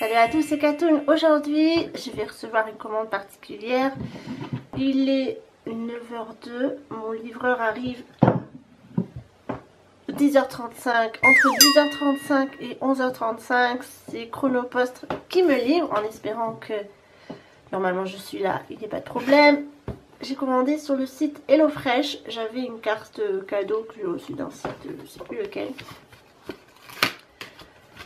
Salut à tous, c'est Katoun. Aujourd'hui, je vais recevoir une commande particulière. Il est 9h02. Mon livreur arrive à 10h35. Entre 10h35 et 11h35, c'est Chronopost qui me livre en espérant que normalement je suis là, il n'y a pas de problème. J'ai commandé sur le site HelloFresh. J'avais une carte cadeau que j'ai reçue d'un site, je ne sais plus lequel.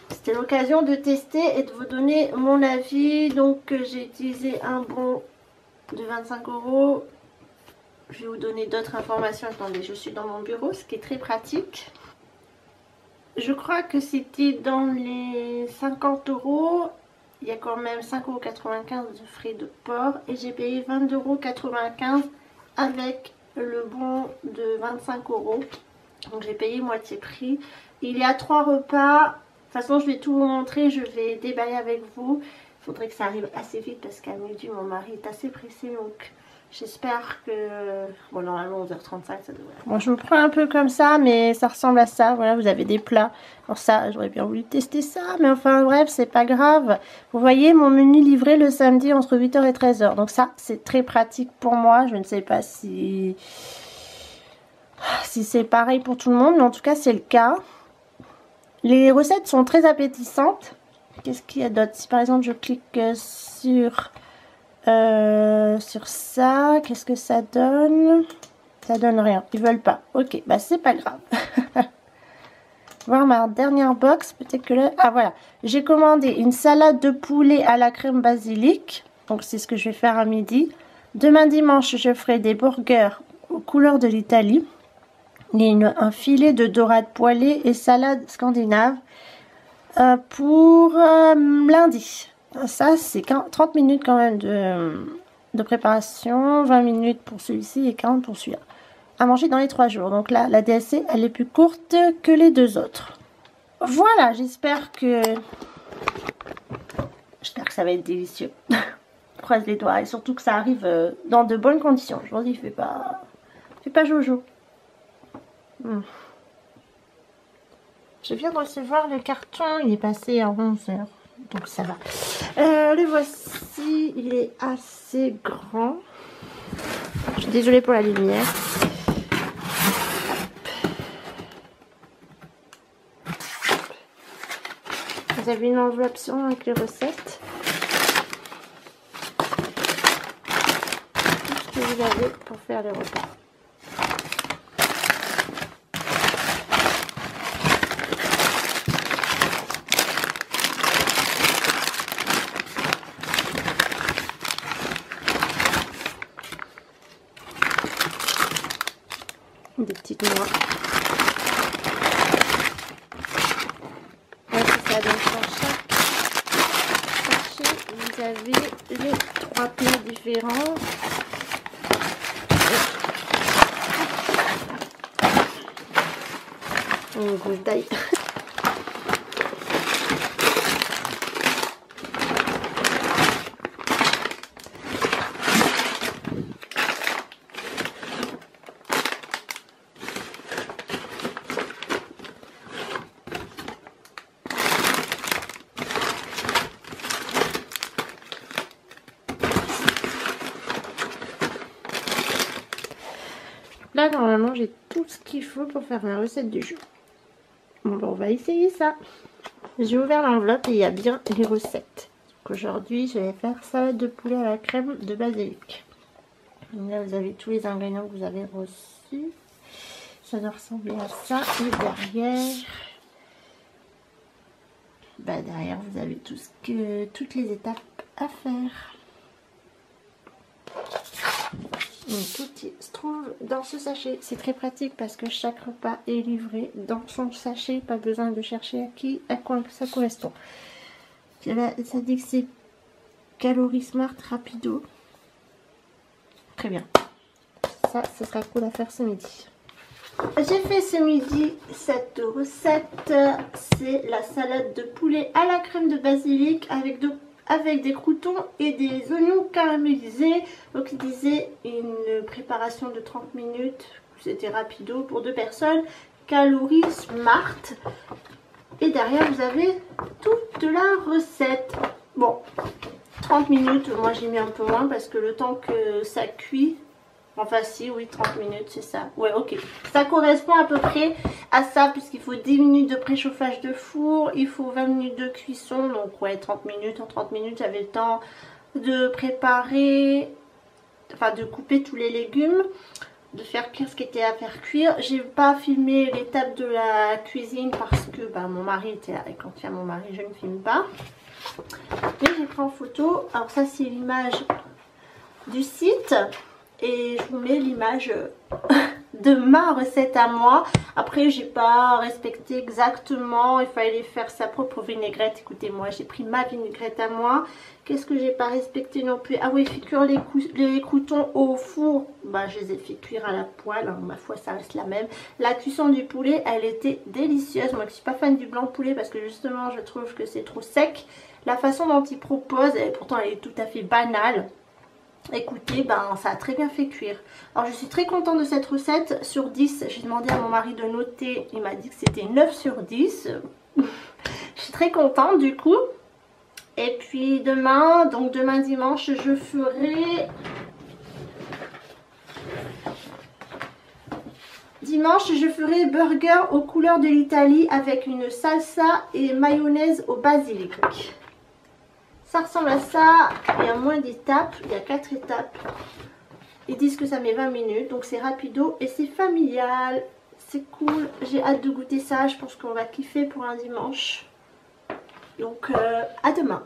C'était l'occasion de tester et de vous donner mon avis. Donc j'ai utilisé un bon de 25 €. Je vais vous donner d'autres informations. Attendez, je suis dans mon bureau, ce qui est très pratique. Je crois que c'était dans les 50 €. Il y a quand même 5,95 € de frais de port. Et j'ai payé 22,95 € avec le bon de 25 €. Donc j'ai payé moitié prix. Il y a 3 repas. De toute façon, je vais tout vous montrer, je vais déballer avec vous. Il faudrait que ça arrive assez vite parce qu'à midi, mon mari est assez pressé. Donc, j'espère que... Bon, normalement, 11h35, ça devrait... Bon, je me prends un peu comme ça, mais ça ressemble à ça. Voilà, vous avez des plats. Alors ça, j'aurais bien voulu tester ça. Mais enfin, bref, c'est pas grave. Vous voyez, mon menu livré le samedi entre 8h et 13h. Donc ça, c'est très pratique pour moi. Je ne sais pas si c'est pareil pour tout le monde, mais en tout cas, c'est le cas. Les recettes sont très appétissantes. Qu'est-ce qu'il y a d'autre? Si par exemple je clique sur ça, qu'est-ce que ça donne? Ça donne rien. Ils veulent pas. Ok, bah c'est pas grave. Voir ma dernière box. Peut-être que là... Ah voilà. J'ai commandé une salade de poulet à la crème basilic. Donc c'est ce que je vais faire à midi. Demain dimanche, je ferai des burgers aux couleurs de l'Italie. Un filet de dorade poêlée et salade scandinave pour lundi. Ça, c'est 30 minutes quand même de préparation, 20 minutes pour celui-ci et 40 pour celui-là. À manger dans les 3 jours. Donc là, la DSC, elle est plus courte que les 2 autres. Voilà, j'espère que ça va être délicieux. Croise les doigts et surtout que ça arrive dans de bonnes conditions. Je vous dis, fais pas jojo. Je viens de recevoir le carton, il est passé à 11h, donc ça va. Le voici, il est assez grand. Je suis désolée pour la lumière. Vous avez une enveloppe avec les recettes. Tout ce que vous avez pour faire les repas. Des petites noix. Ouais, c'est ça. Donc dans chaque sachet, vous avez les 3 plats différents. Une goutte d'ail. Là, normalement, j'ai tout ce qu'il faut pour faire la recette du jour. Bon, ben, on va essayer ça. J'ai ouvert l'enveloppe et il y a bien les recettes. Aujourd'hui, je vais faire salade de poulet à la crème de basilic. Donc là, vous avez tous les ingrédients que vous avez reçus. Ça doit ressembler à ça. Et derrière, vous avez toutes les étapes à faire. Donc, tout se trouve dans ce sachet. C'est très pratique parce que chaque repas est livré dans son sachet. Pas besoin de chercher à quoi ça correspond. Là, ça dit que c'est Calories Smart Rapido. Très bien. Ça sera cool à faire ce midi. J'ai fait ce midi cette recette. C'est la salade de poulet à la crème de basilic avec des croûtons et des oignons caramélisés. Donc il disait une préparation de 30 minutes. C'était rapido pour 2 personnes. Calories Smart. Et derrière vous avez toute la recette. Bon, 30 minutes, moi j'ai mis un peu moins parce que le temps que ça cuit, enfin si, oui 30 minutes c'est ça. Ouais ok, ça correspond à peu près à ça puisqu'il faut 10 minutes de préchauffage de four, il faut 20 minutes de cuisson, donc ouais 30 minutes. En 30 minutes j'avais le temps de préparer, enfin de couper tous les légumes, de faire cuire ce qui était à faire cuire. J'ai pas filmé l'étape de la cuisine parce que bah, mon mari était là et quand il y a mon mari je ne filme pas. Mais j'ai pris en photo. Alors ça c'est l'image du site et je vous mets l'image de ma recette à moi. Après j'ai pas respecté exactement, il fallait faire sa propre vinaigrette. Écoutez moi j'ai pris ma vinaigrette à moi. Qu'est-ce que j'ai pas respecté non plus? Ah oui, fait cuire les croûtons au four. Bah je les ai fait cuire à la poêle, hein. Ma foi ça reste la même. La cuisson du poulet elle était délicieuse. Moi qui suis pas fan du blanc de poulet parce que justement je trouve que c'est trop sec. La façon dont il propose, et pourtant elle est tout à fait banale. Écoutez, ben ça a très bien fait cuire. Alors je suis très contente de cette recette. Sur 10, j'ai demandé à mon mari de noter. Il m'a dit que c'était 9 sur 10. Je suis très contente du coup. Et puis demain, donc demain dimanche, je ferai... Dimanche, je ferai burger aux couleurs de l'Italie avec une salsa et mayonnaise au basilic. Ça ressemble à ça, il y a moins d'étapes, il y a 4 étapes. Ils disent que ça met 20 minutes, donc c'est rapido et c'est familial. C'est cool, j'ai hâte de goûter ça, je pense qu'on va kiffer pour un dimanche. Donc à demain.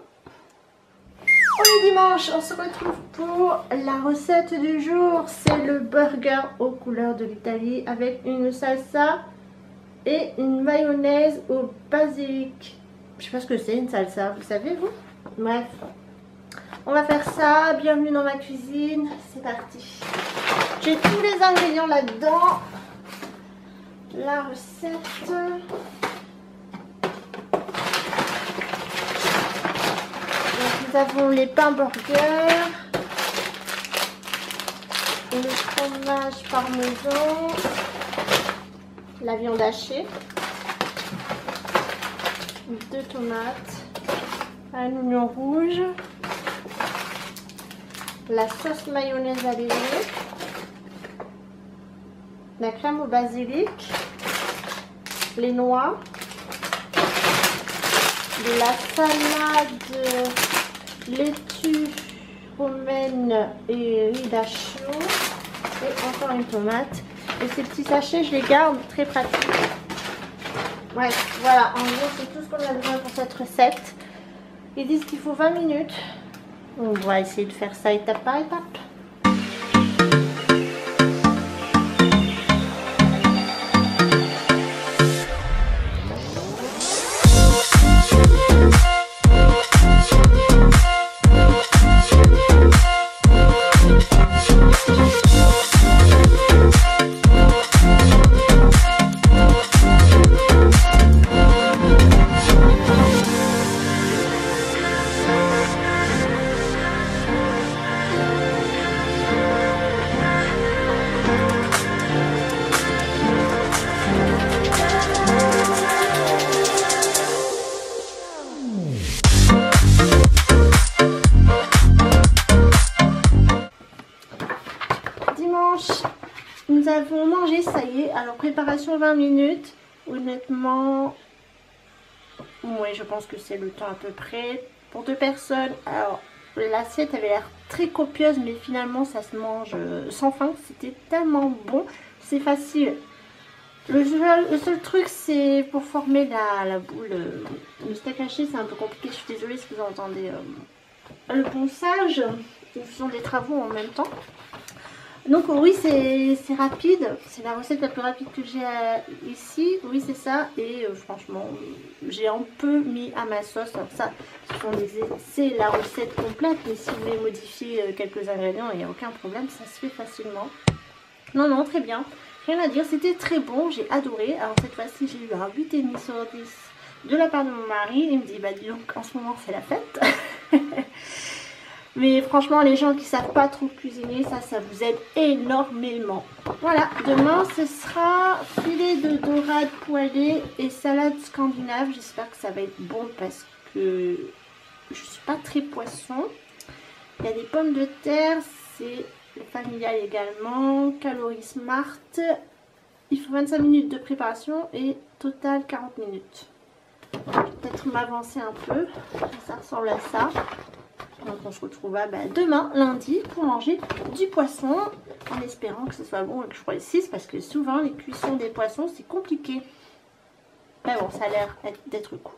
On est dimanche, on se retrouve pour la recette du jour. C'est le burger aux couleurs de l'Italie avec une salsa et une mayonnaise au basilic. Je sais pas ce que c'est une salsa, vous savez vous? Bref, on va faire ça. Bienvenue dans ma cuisine, c'est parti. J'ai tous les ingrédients là-dedans. La recette. Donc nous avons les pains burger, le fromage parmesan, la viande hachée, 2 tomates, un oignon rouge, la sauce mayonnaise allégée, la crème au basilic, les noix, de la salade laitue romaine et riz d'achio et encore une tomate. Et ces petits sachets je les garde, très pratique. Ouais, voilà, en gros c'est tout ce qu'on a besoin pour cette recette. Ils disent qu'il faut 20 minutes. On va essayer de faire ça étape par étape. Nous avons mangé, ça y est. Alors préparation 20 minutes. Honnêtement, oui, je pense que c'est le temps à peu près pour 2 personnes. Alors l'assiette avait l'air très copieuse, mais finalement ça se mange sans faim. C'était tellement bon, c'est facile. Le seul truc c'est pour former la boule. Le steak haché c'est un peu compliqué. Je suis désolée si vous entendez le ponçage. Nous faisons des travaux en même temps. Donc oui c'est rapide, c'est la recette la plus rapide que j'ai ici, oui c'est ça. Et franchement j'ai un peu mis à ma sauce. Alors ça c'est la recette complète, mais si vous voulez modifier quelques ingrédients il n'y a aucun problème, ça se fait facilement. Non très bien, rien à dire, c'était très bon, j'ai adoré. Alors cette fois-ci j'ai eu un 8,5 sur 10 de la part de mon mari. Il me dit bah dis donc en ce moment c'est la fête. Mais franchement, les gens qui savent pas trop cuisiner, ça vous aide énormément. Voilà, demain ce sera filet de dorade poêlée et salade scandinave. J'espère que ça va être bon parce que je suis pas très poisson. Il y a des pommes de terre, c'est familial également, calories smart. Il faut 25 minutes de préparation et total 40 minutes. Je vais peut-être m'avancer un peu, ça ressemble à ça. Donc on se retrouvera demain, lundi, pour manger du poisson, en espérant que ce soit bon et que je réussisse, parce que souvent les cuissons des poissons c'est compliqué. Mais bon, ça a l'air d'être cool.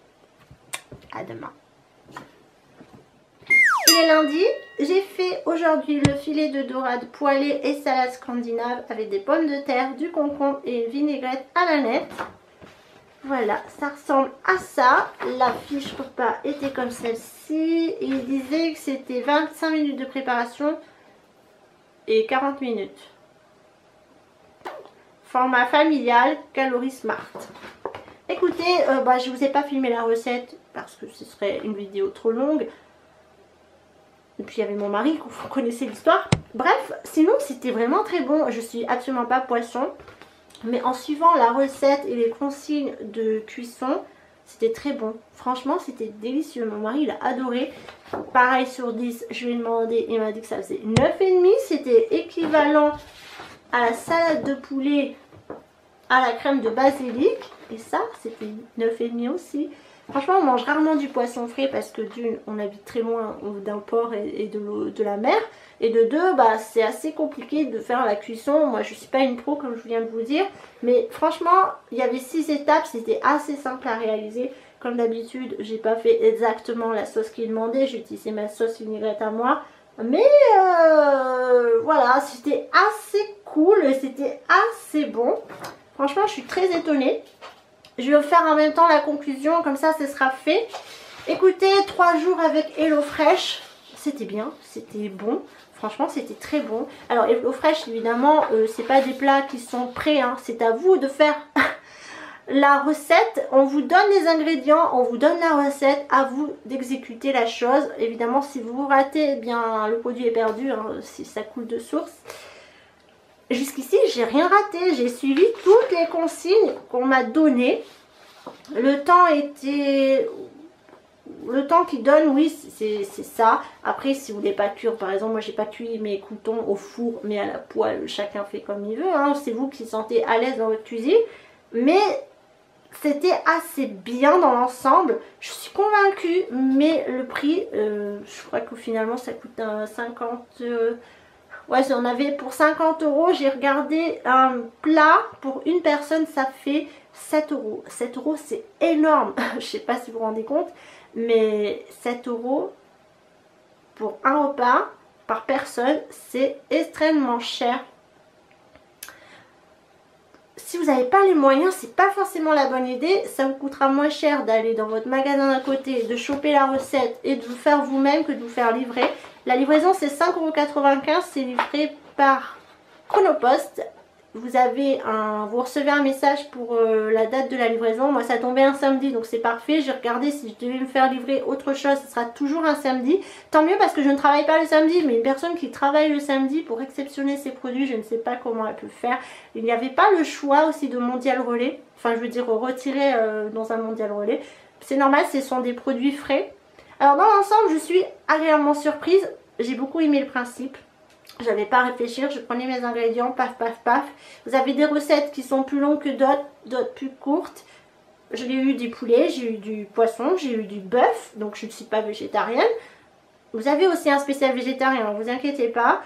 À demain. Il est lundi, j'ai fait aujourd'hui le filet de dorade poêlée et salade scandinave avec des pommes de terre, du concombre et une vinaigrette à la nette. Voilà, ça ressemble à ça. La fiche repas était comme celle-ci. Il disait que c'était 25 minutes de préparation et 40 minutes. Format familial, calories smart. Écoutez, je vous ai pas filmé la recette parce que ce serait une vidéo trop longue. Et puis il y avait mon mari, vous connaissez l'histoire. Bref, sinon c'était vraiment très bon. Je suis absolument pas poisson. Mais en suivant la recette et les consignes de cuisson, c'était très bon. Franchement, c'était délicieux. Mon mari, il a adoré. Pareil sur 10, je lui ai demandé, il m'a dit que ça faisait 9,5. C'était équivalent à la salade de poulet à la crème de basilic. Et ça, c'était 9,5 aussi. Franchement, on mange rarement du poisson frais parce que d'une, on habite très loin d'un port et de la mer. Et de deux, c'est assez compliqué de faire la cuisson. Moi, je suis pas une pro comme je viens de vous dire. Mais franchement, il y avait 6 étapes. C'était assez simple à réaliser. Comme d'habitude, j'ai pas fait exactement la sauce qu'il demandait. J'ai utilisé ma sauce vinaigrette à moi. Mais voilà, c'était assez cool et c'était assez bon. Franchement, je suis très étonnée. Je vais faire en même temps la conclusion, comme ça, ce sera fait. Écoutez, 3 jours avec HelloFresh, c'était bien, c'était bon. Franchement, c'était très bon. Alors, HelloFresh, évidemment, c'est pas des plats qui sont prêts, hein. C'est à vous de faire la recette. On vous donne les ingrédients, on vous donne la recette, à vous d'exécuter la chose. Évidemment, si vous ratez, eh bien, le produit est perdu, hein, si ça coule de source. Jusqu'ici, j'ai rien raté. J'ai suivi toutes les consignes qu'on m'a données. Le temps était... Le temps qu'il donne, oui, c'est ça. Après, si vous voulez pas cuire, par exemple, moi, j'ai pas cuit mes croûtons au four, mais à la poêle. Chacun fait comme il veut, hein. C'est vous qui sentez à l'aise dans votre cuisine. Mais c'était assez bien dans l'ensemble. Je suis convaincue, mais le prix, je crois que finalement, ça coûte 50... Ouais, si on avait pour 50 €, j'ai regardé un plat pour une personne, ça fait 7 €. 7 € c'est énorme. Je sais pas si vous vous rendez compte, mais 7 € pour un repas par personne, c'est extrêmement cher. Si vous n'avez pas les moyens, c'est pas forcément la bonne idée. Ça vous coûtera moins cher d'aller dans votre magasin d'à côté, de choper la recette et de vous faire vous-même que de vous faire livrer. La livraison c'est 5,95 €, c'est livré par Chronopost. Vous recevez un message pour la date de la livraison. Moi ça tombait un samedi donc c'est parfait. J'ai regardé si je devais me faire livrer autre chose, ce sera toujours un samedi. Tant mieux parce que je ne travaille pas le samedi, mais une personne qui travaille le samedi pour exceptionner ses produits, je ne sais pas comment elle peut faire. Il n'y avait pas le choix aussi de Mondial Relais, enfin je veux dire retirer dans un Mondial Relais. C'est normal, ce sont des produits frais. Alors dans l'ensemble, je suis agréablement surprise. J'ai beaucoup aimé le principe. J'avais pas à réfléchir, je prenais mes ingrédients, paf, paf, paf. Vous avez des recettes qui sont plus longues que d'autres plus courtes. J'ai eu du poulet, j'ai eu du poisson, j'ai eu du bœuf, donc je ne suis pas végétarienne. Vous avez aussi un spécial végétarien, ne vous inquiétez pas.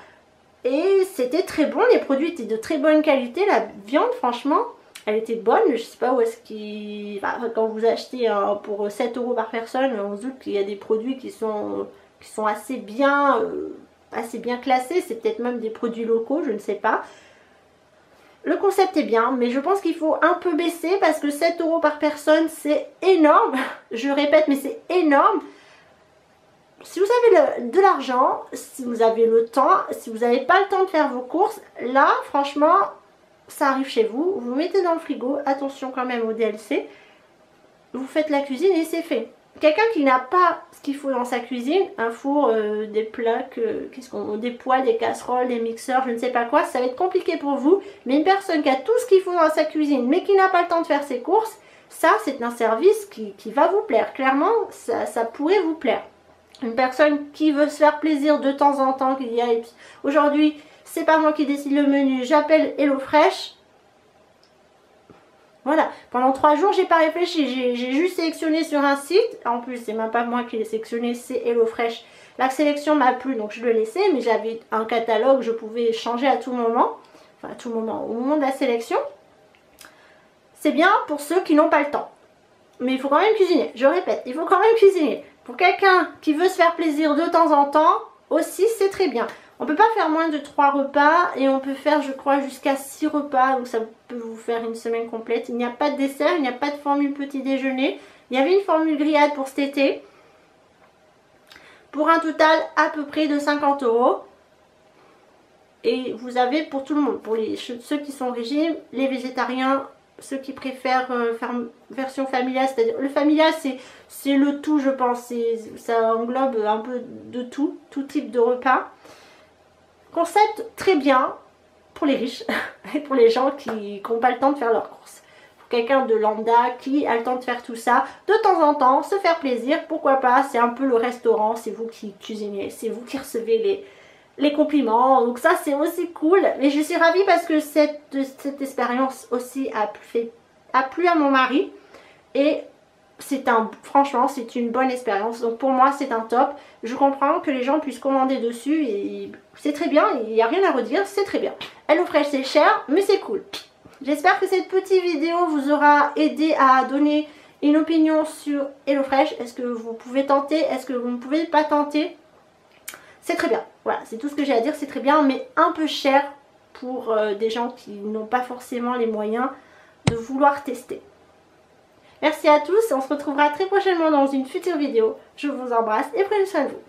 Et c'était très bon, les produits étaient de très bonne qualité. La viande, franchement, elle était bonne. Je sais pas où est-ce qu'il... Enfin, quand vous achetez pour 7 € par personne, on se doute qu'il y a des produits qui sont assez bien classés. C'est peut-être même des produits locaux, je ne sais pas. Le concept est bien, mais je pense qu'il faut un peu baisser parce que 7 € par personne, c'est énorme. Je répète, mais c'est énorme. Si vous avez de l'argent, si vous avez le temps, si vous n'avez pas le temps de faire vos courses, là, franchement, ça arrive chez vous. Vous mettez dans le frigo, attention quand même au DLC. Vous faites la cuisine et c'est fait. quelqu'un qui n'a pas ce qu'il faut dans sa cuisine, un four, des plaques, des poêles, des casseroles, des mixeurs, je ne sais pas quoi, ça va être compliqué pour vous. Mais une personne qui a tout ce qu'il faut dans sa cuisine, mais qui n'a pas le temps de faire ses courses, ça c'est un service qui va vous plaire. Clairement, ça pourrait vous plaire. Une personne qui veut se faire plaisir de temps en temps, qui dit aujourd'hui c'est pas moi qui décide le menu, j'appelle HelloFresh. Voilà, pendant 3 jours, j'ai pas réfléchi, j'ai juste sélectionné sur un site. En plus, c'est même pas moi qui l'ai sélectionné, c'est HelloFresh. La sélection m'a plu, donc je le laissais, mais j'avais un catalogue, je pouvais changer à tout moment. Enfin, à tout moment, au moment de la sélection. C'est bien pour ceux qui n'ont pas le temps. Mais il faut quand même cuisiner, je répète, il faut quand même cuisiner. Pour quelqu'un qui veut se faire plaisir de temps en temps, aussi, c'est très bien. On ne peut pas faire moins de 3 repas et on peut faire, je crois, jusqu'à 6 repas. Donc ça peut vous faire une semaine complète. Il n'y a pas de dessert, il n'y a pas de formule petit déjeuner. Il y avait une formule grillade pour cet été. Pour un total à peu près de 50 €. Et vous avez pour tout le monde. Pour ceux qui sont au régime, les végétariens, ceux qui préfèrent faire version familiale. C'est-à-dire, le familial, c'est le tout, je pense. Ça englobe un peu de tout type de repas. Concept très bien pour les riches et pour les gens qui n'ont pas le temps de faire leurs courses. Pour quelqu'un de lambda qui a le temps de faire tout ça, de temps en temps, se faire plaisir, pourquoi pas, c'est un peu le restaurant, c'est vous qui cuisinez, c'est vous qui recevez les compliments, donc ça c'est aussi cool. Mais je suis ravie parce que cette expérience aussi a plu à mon mari et franchement c'est une bonne expérience, donc pour moi c'est un top. Je comprends que les gens puissent commander dessus et c'est très bien, il n'y a rien à redire, c'est très bien. HelloFresh c'est cher mais c'est cool. J'espère que cette petite vidéo vous aura aidé à donner une opinion sur HelloFresh. Est-ce que vous pouvez tenter, est-ce que vous ne pouvez pas tenter? C'est très bien, voilà, c'est tout ce que j'ai à dire, c'est très bien, mais un peu cher pour des gens qui n'ont pas forcément les moyens de vouloir tester. Merci à tous, on se retrouvera très prochainement dans une future vidéo. Je vous embrasse et prenez soin de vous.